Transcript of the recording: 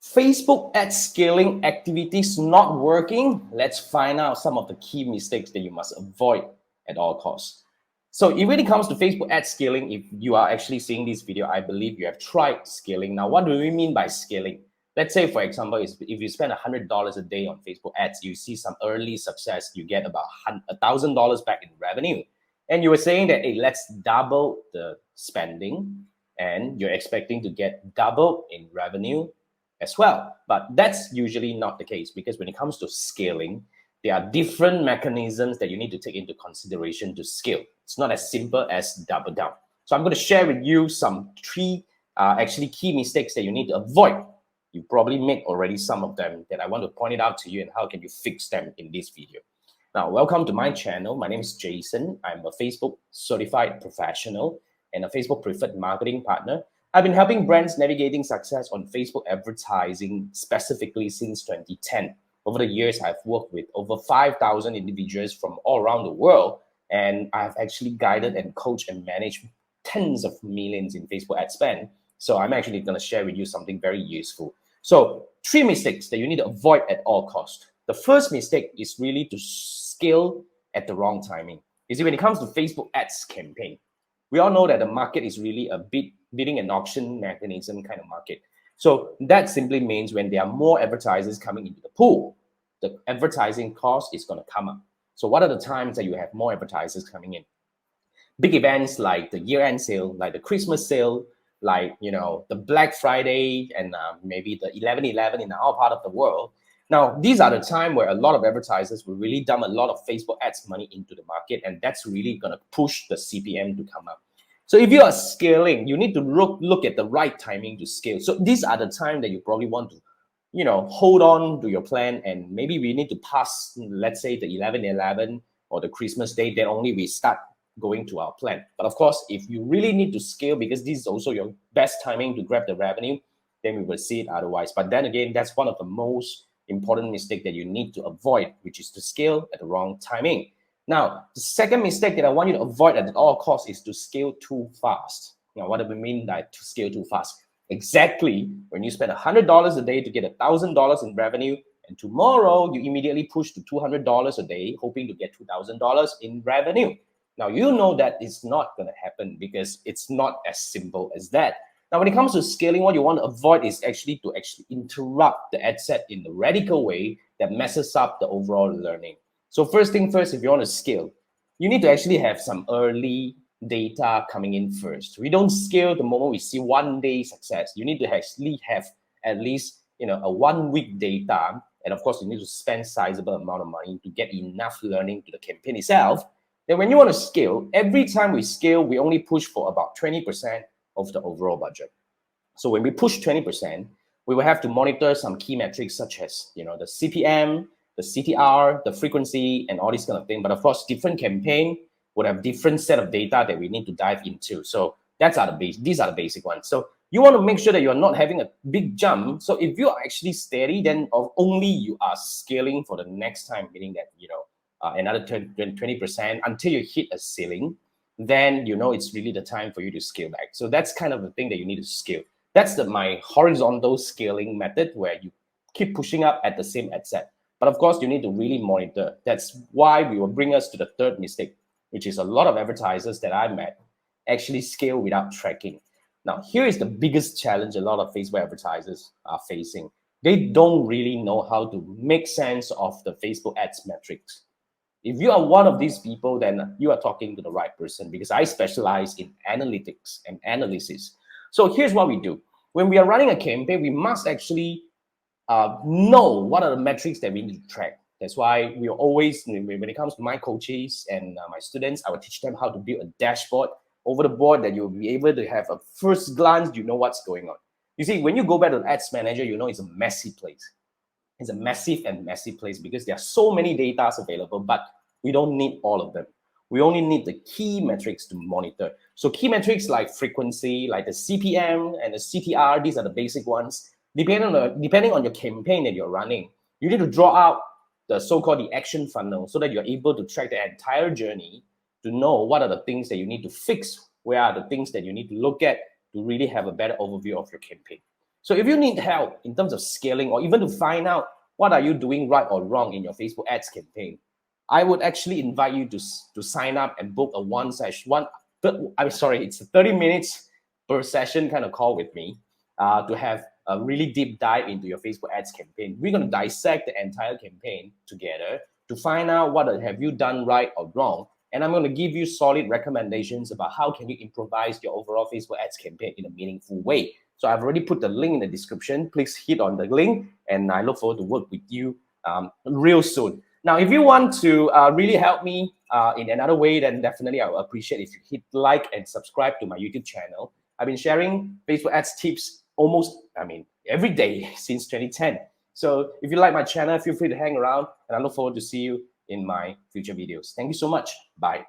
Facebook ad scaling activities not working. Let's find out some of the key mistakes that you must avoid at all costs. So if it comes to Facebook ad scaling, if you are actually seeing this video, I believe you have tried scaling. Now, what do we mean by scaling? Let's say, for example, if you spend $100 a day on Facebook ads, you see some early success, you get about $1,000 back in revenue. And you were saying that, hey, let's double the spending, and you're expecting to get double in revenue as well. But that's usually not the case, because when it comes to scaling, there are different mechanisms that you need to take into consideration to scale. It's not as simple as double down. So I'm going to share with you some three actually key mistakes that you need to avoid. You probably made already some of them that I want to point it out to you, and how can you fix them in this video. Now, welcome to my channel. My name is Jason. I'm a Facebook certified professional and a Facebook preferred marketing partner. I've been helping brands navigating success on Facebook advertising specifically since 2010. Over the years, I've worked with over 5,000 individuals from all around the world, and I've actually guided and coached and managed tens of millions in Facebook ad spend. So I'm actually going to share with you something very useful. So 3 mistakes that you need to avoid at all costs. The first mistake is really to scale at the wrong timing. You see, when it comes to Facebook ads campaign, we all know that the market is really a bidding and auction mechanism kind of market. So that simply means when there are more advertisers coming into the pool, the advertising cost is going to come up. So what are the times that you have more advertisers coming in? Big events like the year-end sale, like the Christmas sale, like the Black Friday, and maybe the 11/11 in our part of the world. Now, these are the time where a lot of advertisers will really dump a lot of Facebook ads money into the market, and that's really going to push the CPM to come up. So if you are scaling, you need to look at the right timing to scale. So these are the time that you probably want to, hold on to your plan, and maybe we need to pass, let's say, the 11/11 or the Christmas day, then only we start going to our plan. But of course, if you really need to scale, because this is also your best timing to grab the revenue, then we will see it otherwise. But then again, that's one of the most important mistake that you need to avoid, which is to scale at the wrong timing. Now, the second mistake that I want you to avoid at all costs is to scale too fast. Now, what do we mean by to scale too fast? Exactly when you spend $100 a day to get $1,000 in revenue, and tomorrow you immediately push to $200 a day, hoping to get $2,000 in revenue. Now, you know that it's not going to happen, because it's not as simple as that. Now, when it comes to scaling, what you want to avoid is actually interrupt the ad set in the radical way that messes up the overall learning. So first thing first, if you want to scale, you need to actually have some early data coming in first. We don't scale the moment we see 1 day success. You need to actually have at least a 1 week data, and of course you need to spend sizable amount of money to get enough learning to the campaign itself. Then when you want to scale, every time we scale, we only push for about 20% of the overall budget. So when we push 20%, we will have to monitor some key metrics such as the CPM, the CTR, the frequency, and all these kind of things. But of course, different campaign would have different set of data that we need to dive into. So these are the basic ones. So you want to make sure that you're not having a big jump. So if you are actually steady, then only you are scaling for the next time, meaning that another 20% until you hit a ceiling, then it's really the time for you to scale back. So that's kind of the thing that you need to scale. That's my horizontal scaling method, where you keep pushing up at the same ad set. But of course, you need to really monitor. That's why we will bring us to the third mistake, which is a lot of advertisers that I met actually scale without tracking. Now, here is the biggest challenge a lot of Facebook advertisers are facing. They don't really know how to make sense of the Facebook ads metrics. If you are one of these people, then you are talking to the right person, because I specialize in analytics and analysis. So here's what we do. When we are running a campaign, we must actually know what are the metrics that we need to track. That's why we are always, when it comes to my coaches and my students, I will teach them how to build a dashboard over the board that you'll be able to have a first glance, what's going on. You see, when you go back to the ads manager, it's a messy place. It's a massive and messy place, because there are so many data available, but we don't need all of them. We only need the key metrics to monitor. So key metrics like frequency, like the CPM and the CTR, these are the basic ones. Depending on your campaign that you're running, you need to draw out the so-called the action funnel, so that you're able to track the entire journey to know what are the things that you need to fix, where are the things that you need to look at to really have a better overview of your campaign. So if you need help in terms of scaling, or even to find out what are you doing right or wrong in your Facebook ads campaign, I would actually invite you to sign up and book a it's a 30 minutes per session kind of call with me to have a really deep dive into your Facebook ads campaign. We're going to dissect the entire campaign together to find out what have you done right or wrong. And I'm going to give you solid recommendations about how can you improvise your overall Facebook ads campaign in a meaningful way. So I've already put the link in the description. Please hit on the link, and I look forward to work with you real soon. Now, if you want to really help me in another way, then definitely I would appreciate if you hit like and subscribe to my YouTube channel. I've been sharing Facebook ads tips every day since 2010. So if you like my channel, feel free to hang around, and I look forward to see you in my future videos. Thank you so much. Bye.